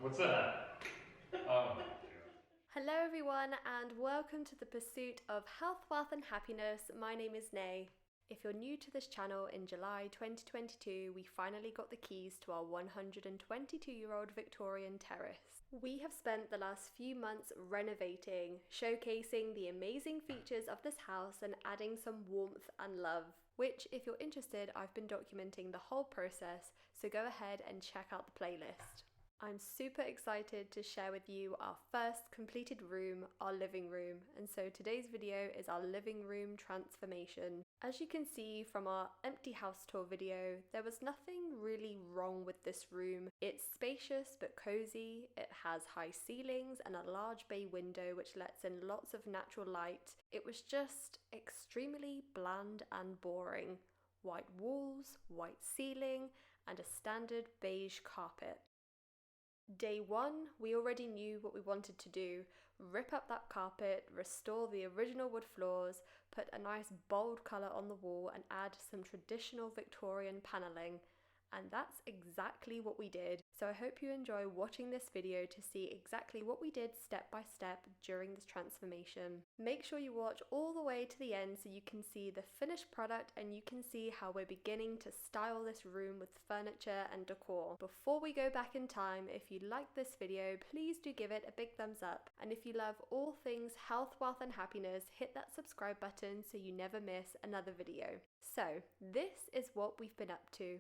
What's that? Oh my God. Hello everyone and welcome to the pursuit of health, wealth and happiness. My name is Nay. If you're new to this channel, in July 2022 we finally got the keys to our 122-year-old Victorian Terrace. We have spent the last few months renovating, showcasing the amazing features of this house and adding some warmth and love, which if you're interested I've been documenting the whole process, so go ahead and check out the playlist. I'm super excited to share with you our first completed room, our living room, and so today's video is our living room transformation. As you can see from our empty house tour video, there was nothing really wrong with this room. It's spacious but cozy, it has high ceilings and a large bay window which lets in lots of natural light. It was just extremely bland and boring. White walls, white ceiling, and a standard beige carpet. Day one, we already knew what we wanted to do: rip up that carpet, restore the original wood floors, put a nice bold colour on the wall and add some traditional Victorian panelling. And that's exactly what we did. So I hope you enjoy watching this video to see exactly what we did step by step during this transformation. Make sure you watch all the way to the end so you can see the finished product and you can see how we're beginning to style this room with furniture and decor. Before we go back in time, if you like this video, please do give it a big thumbs up. And if you love all things health, wealth and happiness, hit that subscribe button so you never miss another video. So this is what we've been up to.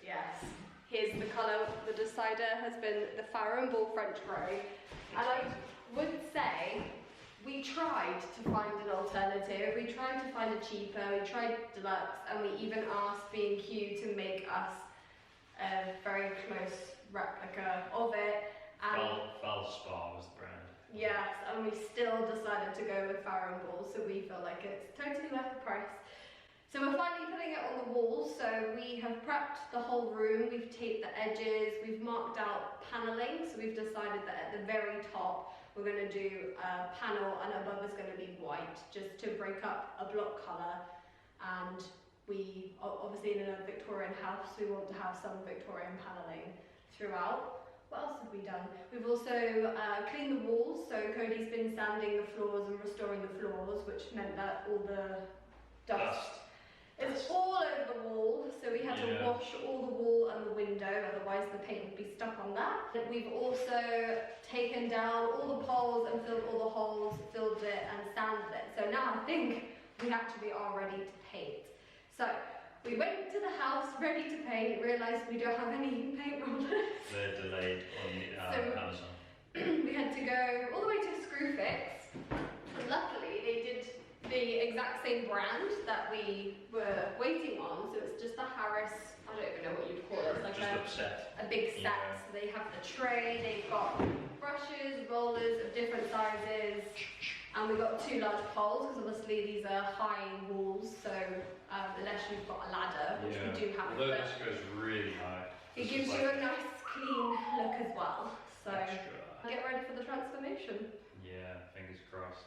Yes, here's the colour. The decider has been the Farrow and Ball French Grey. And I would say we tried to find an alternative. We tried to find a cheaper, we tried deluxe, and we even asked B&Q to make us a very close replica of it. Valspar was the brand. Yes, and we still decided to go with Farrow and Ball, so we feel like it's totally worth the price. So we're finally putting it on the walls. So we have prepped the whole room, we've taped the edges, we've marked out paneling. So we've decided that at the very top we're going to do a panel and above is going to be white, just to break up a block colour. And we, obviously in a Victorian house, we want to have some Victorian paneling throughout. What else have we done? We've also cleaned the walls. So Cody's been sanding the floors and restoring the floors, which meant that all the dust. It's all over the wall, so we had to wash all the wall and the window, otherwise the paint would be stuck on that. We've also taken down all the poles and filled all the holes, filled it and sanded it. So now I think we actually are ready to paint. So we went to the house ready to paint, realised we don't have any paint rollers. They're delayed on Amazon. We had to go all the way to Screwfix. And luckily they did the exact same brand that we were waiting on, so it's just a Harris, I don't even know what you'd call it, it's like a big set. Yeah. So they have the tray, they've got brushes, rollers of different sizes, and we got 2 large poles, because obviously these are high walls, so unless you've got a ladder, which we do have. Although this goes really high. It gives you a nice clean look as well, so get ready for the transformation. Yeah, fingers crossed.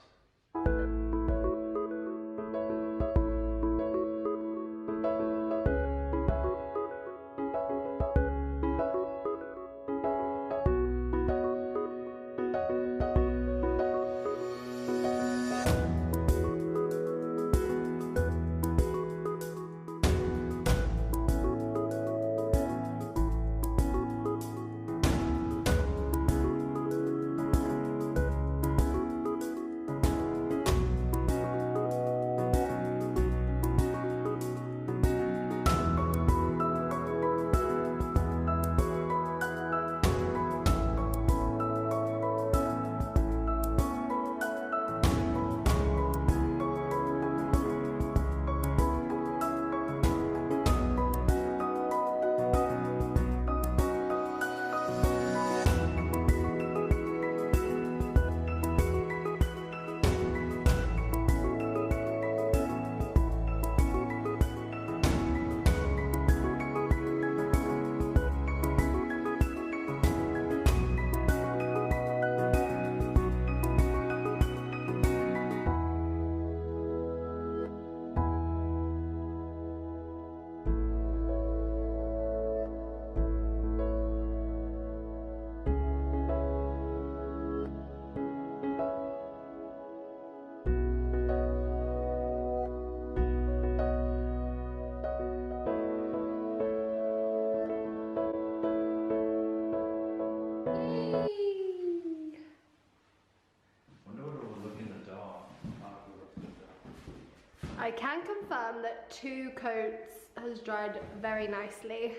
I can confirm that 2 coats has dried very nicely.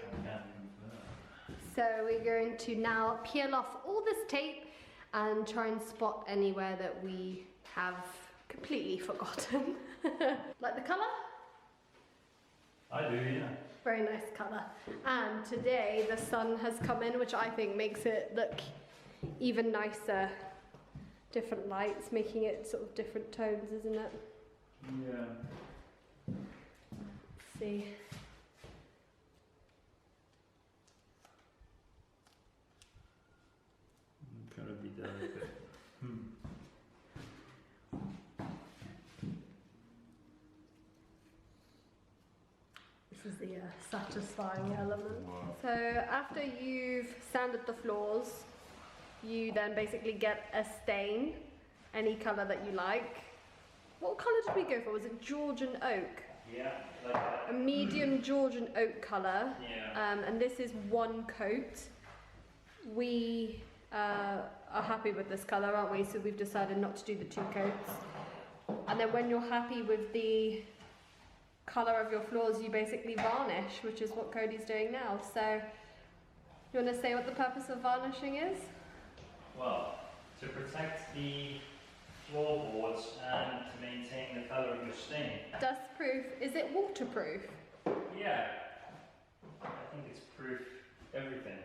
So we're going to now peel off all this tape and try and spot anywhere that we have completely forgotten. Like the colour? I do, yeah. Very nice colour. And today the sun has come in, which I think makes it look even nicer. Different lights, making it sort of different tones, isn't it? Yeah. Let's see. Gotta be delicate. This is the satisfying element. Wow. So after you've sanded the floors, you then basically get a stain, any colour that you like. What colour did we go for? Was it Georgian oak? Yeah, like that. A medium Georgian oak colour. Yeah. And this is 1 coat. We are happy with this colour, aren't we? So we've decided not to do the 2 coats. And then when you're happy with the colour of your floors, you basically varnish, which is what Cody's doing now. So you want to say what the purpose of varnishing is? Well, to protect the floorboards and to maintain the colour of your stain. Dustproof. Is it waterproof? Yeah. I think it's proof everything.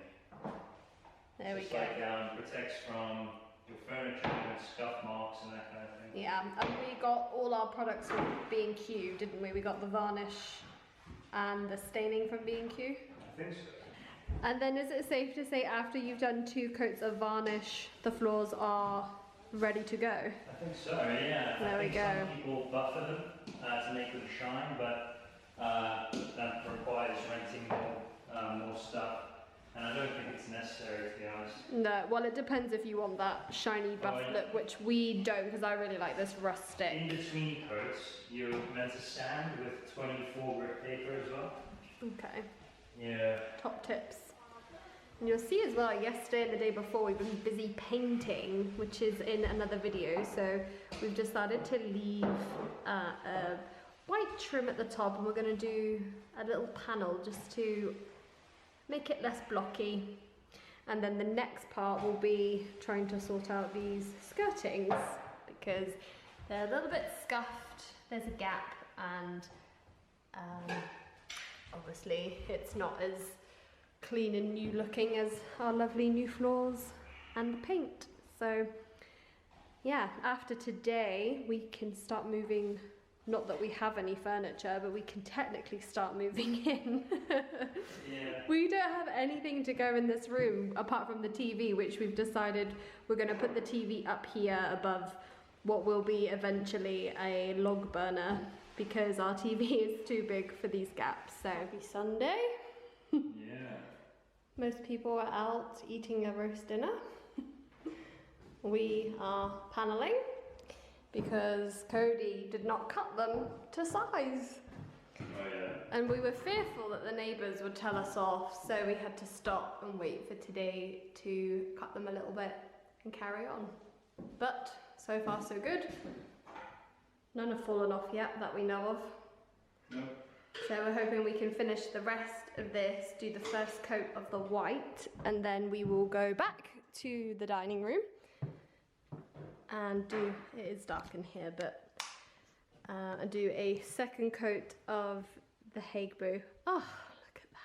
There we Just go. like protects from your furniture and scuff marks and that kind of thing. Yeah, and we got all our products from B&Q, didn't we? We got the varnish and the staining from B&Q. I think so. And then is it safe to say after you've done 2 coats of varnish, the floors are ready to go? I think so, yeah. There we go. Some people buffer them to make them shine, but that requires renting more stuff. And I don't think it's necessary, to be honest. No, well it depends if you want that shiny buff look, which we don't, because I really like this rustic. In between coats, you're meant to sand with 24 grit paper as well. Okay. Yeah. Top tips. And you'll see as well, yesterday and the day before we've been busy painting, which is in another video, so we've decided to leave a white trim at the top, and we're going to do a little panel just to make it less blocky. And then the next part will be trying to sort out these skirtings, because they're a little bit scuffed, there's a gap, and obviously it's not as clean and new looking as our lovely new floors and the paint. So yeah, after today we can start moving. Not that we have any furniture, but we can technically start moving in. Yeah. We don't have anything to go in this room apart from the TV, which we've decided we're going to put the TV up here above what will be eventually a log burner, because our TV is too big for these gaps. So it'll be Sunday. Yeah. Most people are out eating a roast dinner. We are paneling, because Cody did not cut them to size. Oh yeah. And we were fearful that the neighbours would tell us off, so we had to stop and wait for today to cut them a little bit and carry on. But so far so good. None have fallen off yet that we know of. No. So we're hoping we can finish the rest of this, do the first coat of the white, and then we will go back to the dining room and do, it is dark in here, but and do a second coat of the Hague-Boo. Oh, look at that.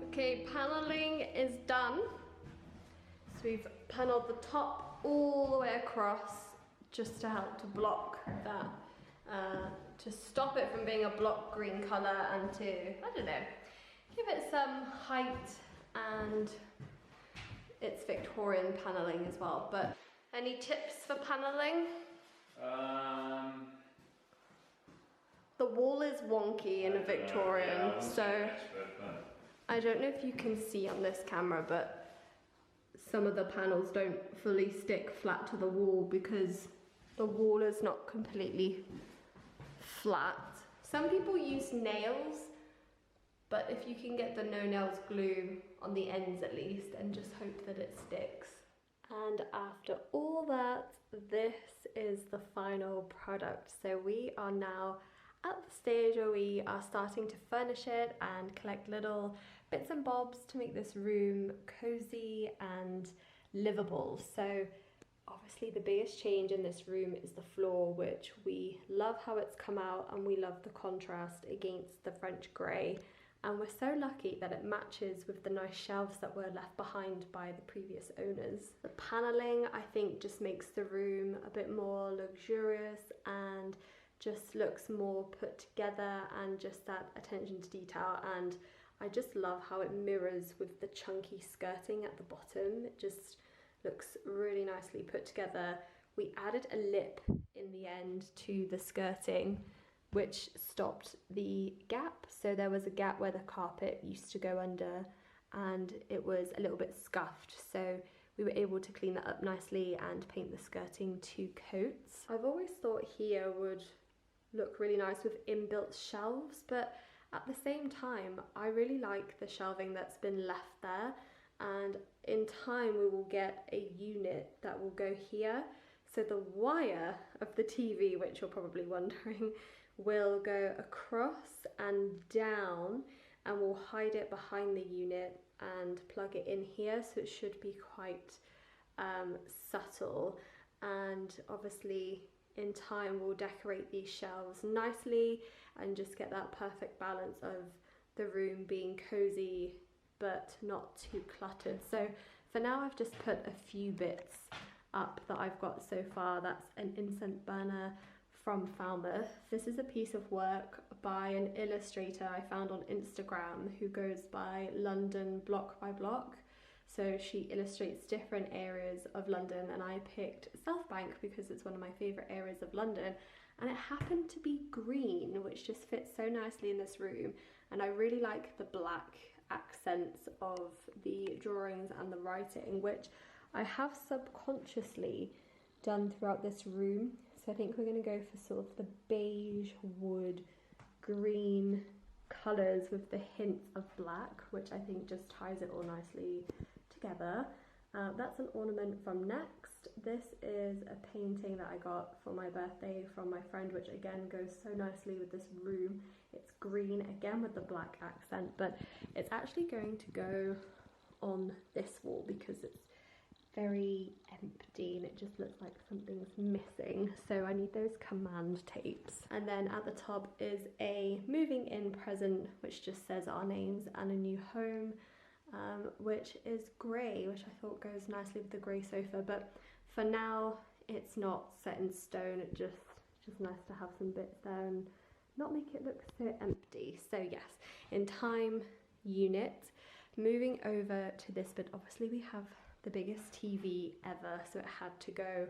Okay, paneling is done. So we've panelled the top all the way across just to help to block that, to stop it from being a block green colour, and to, I don't know, give it some height, and it's Victorian paneling as well. But any tips for paneling? The wall is wonky in a Victorian, so I don't know if you can see on this camera, but some of the panels don't fully stick flat to the wall because the wall is not completely flat. Some people use nails, but if you can get the no nails glue on the ends at least, and just hope that it sticks. And after all that, this is the final product. So we are now at the stage where we are starting to furnish it and collect little bits and bobs to make this room cozy and livable. So obviously the biggest change in this room is the floor, which we love how it's come out, and we love the contrast against the French grey. And we're so lucky that it matches with the nice shelves that were left behind by the previous owners. The paneling, I think, just makes the room a bit more luxurious and just looks more put together, and just that attention to detail. And I just love how it mirrors with the chunky skirting at the bottom. It just looks really nicely put together. We added a lip in the end to the skirting, which stopped the gap. So there was a gap where the carpet used to go under, and it was a little bit scuffed. So we were able to clean that up nicely and paint the skirting 2 coats. I've always thought here would look really nice with inbuilt shelves, but at the same time, I really like the shelving that's been left there. And in time, we will get a unit that will go here. So the wire of the TV, which you're probably wondering, will go across and down, and we'll hide it behind the unit and plug it in here. So it should be quite subtle. And obviously in time we'll decorate these shelves nicely and just get that perfect balance of the room being cozy but not too cluttered. So for now I've just put a few bits up that I've got so far. That's an incense burner from Falmouth. This is a piece of work by an illustrator I found on Instagram who goes by London Block by Block. So she illustrates different areas of London, and I picked South Bank because it's one of my favourite areas of London, and it happened to be green, which just fits so nicely in this room. And I really like the black accents of the drawings and the writing, which I have subconsciously done throughout this room. So I think we're going to go for sort of the beige, wood, green colours with the hints of black, which I think just ties it all nicely together. That's an ornament from Next. This is a painting that I got for my birthday from my friend, which again goes so nicely with this room. It's green, again with the black accent, but it's actually going to go on this wall because it's very empty and it just looks like something's missing. So I need those command tapes. And then at the top is a moving in present, which just says our names and a new home, which is grey, which I thought goes nicely with the grey sofa. But for now, it's not set in stone. It's just nice to have some bits there and not make it look so empty. So yes, in time, unit. Moving over to this bit, obviously we have the biggest TV ever, so it had to go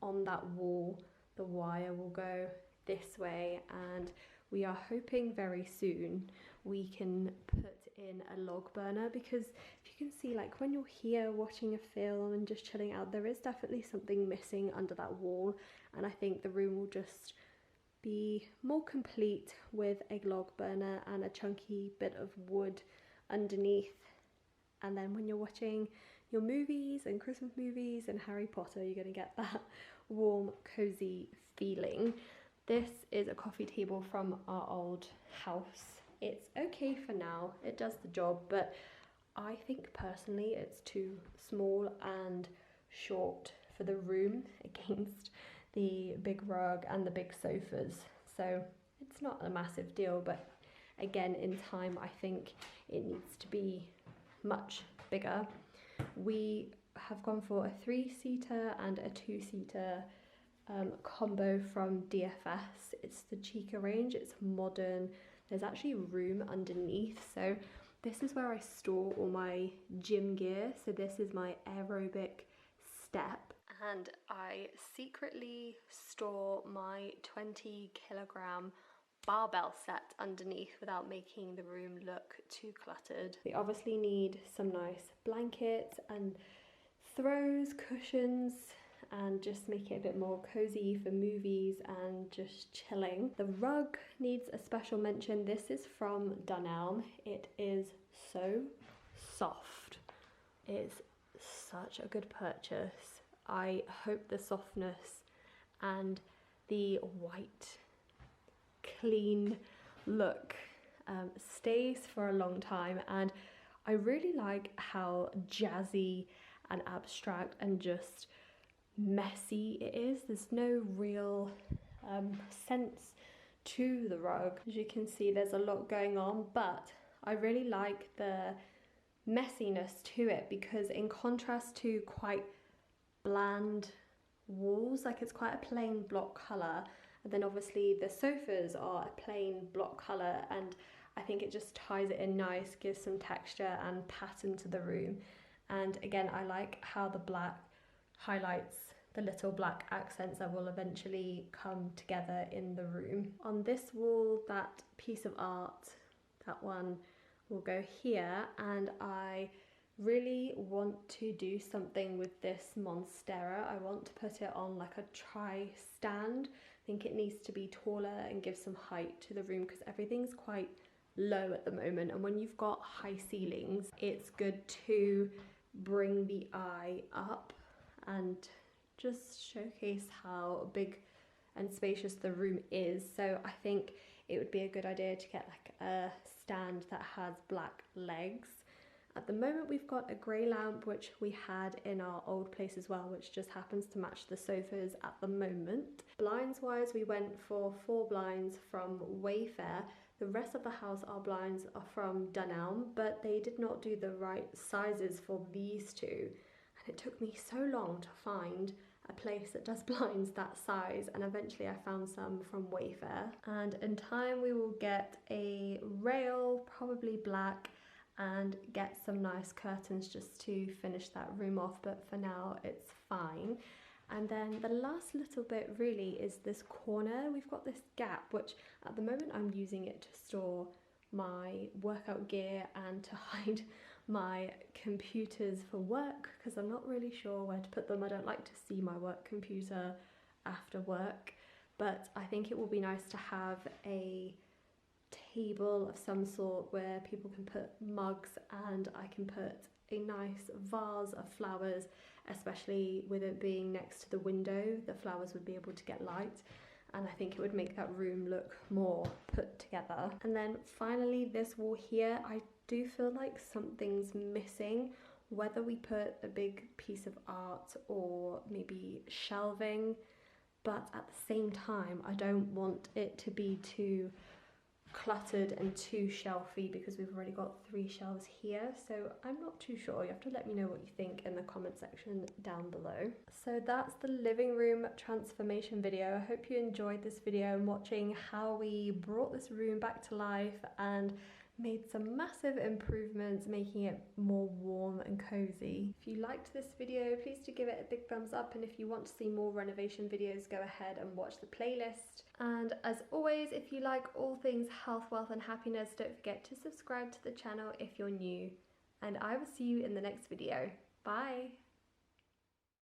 on that wall. The wire will go this way, and we are hoping very soon we can put in a log burner, because if you can see, like when you're here watching a film and just chilling out, there is definitely something missing under that wall, and I think the room will just be more complete with a log burner and a chunky bit of wood underneath. And then when you're watching your movies and Christmas movies and Harry Potter, you're going to get that warm, cozy feeling. This is a coffee table from our old house. It's okay for now, it does the job, but I think personally it's too small and short for the room against the big rug and the big sofas. So it's not a massive deal, but again, in time, I think it needs to be much bigger. We have gone for a 3-seater and a 2-seater combo from DFS. It's the Chica range, it's modern. There's actually room underneath. So this is where I store all my gym gear. So this is my aerobic step. And I secretly store my 20 kilogram barbell set underneath without making the room look too cluttered. We obviously need some nice blankets and throws, cushions, and just make it a bit more cozy for movies and just chilling. The rug needs a special mention. This is from Dunelm. It is so soft. It's such a good purchase. I hope the softness and the white, clean look stays for a long time, and I really like how jazzy and abstract and just messy it is. There's no real sense to the rug. As you can see, there's a lot going on, but I really like the messiness to it, because in contrast to quite bland walls, like it's quite a plain block colour, and then obviously the sofas are a plain block colour, and I think it just ties it in nice, gives some texture and pattern to the room. And again, I like how the black highlights the little black accents that will eventually come together in the room. On this wall, that piece of art, that one will go here, and I really want to do something with this monstera. I want to put it on like a tri-stand. I think it needs to be taller and give some height to the room, because everything's quite low at the moment, and when you've got high ceilings, it's good to bring the eye up and just showcase how big and spacious the room is. So I think it would be a good idea to get like a stand that has black legs. At the moment we've got a grey lamp, which we had in our old place as well, which just happens to match the sofas at the moment. Blinds wise, we went for 4 blinds from Wayfair. The rest of the house, our blinds are from Dunelm, but they did not do the right sizes for these two. And it took me so long to find a place that does blinds that size, and eventually I found some from Wayfair. And in time we will get a rail, probably black, and get some nice curtains just to finish that room off, but for now it's fine. And then the last little bit really is this corner. We've got this gap, which at the moment I'm using it to store my workout gear and to hide my computers for work, because I'm not really sure where to put them. I don't like to see my work computer after work, but I think it will be nice to have a table of some sort where people can put mugs, and I can put a nice vase of flowers, especially with it being next to the window. The flowers would be able to get light, and I think it would make that room look more put together. And then finally this wall here, I do feel like something's missing, whether we put a big piece of art or maybe shelving, but at the same time I don't want it to be too cluttered and too shelfy, because we've already got 3 shelves here, so I'm not too sure. You have to let me know what you think in the comment section down below. So that's the living room transformation video. I hope you enjoyed this video and watching how we brought this room back to life and made some massive improvements, making it more warm and cozy. If you liked this video, please do give it a big thumbs up, and if you want to see more renovation videos, go ahead and watch the playlist. And as always, if you like all things health, wealth and happiness, don't forget to subscribe to the channel if you're new, and I will see you in the next video. Bye!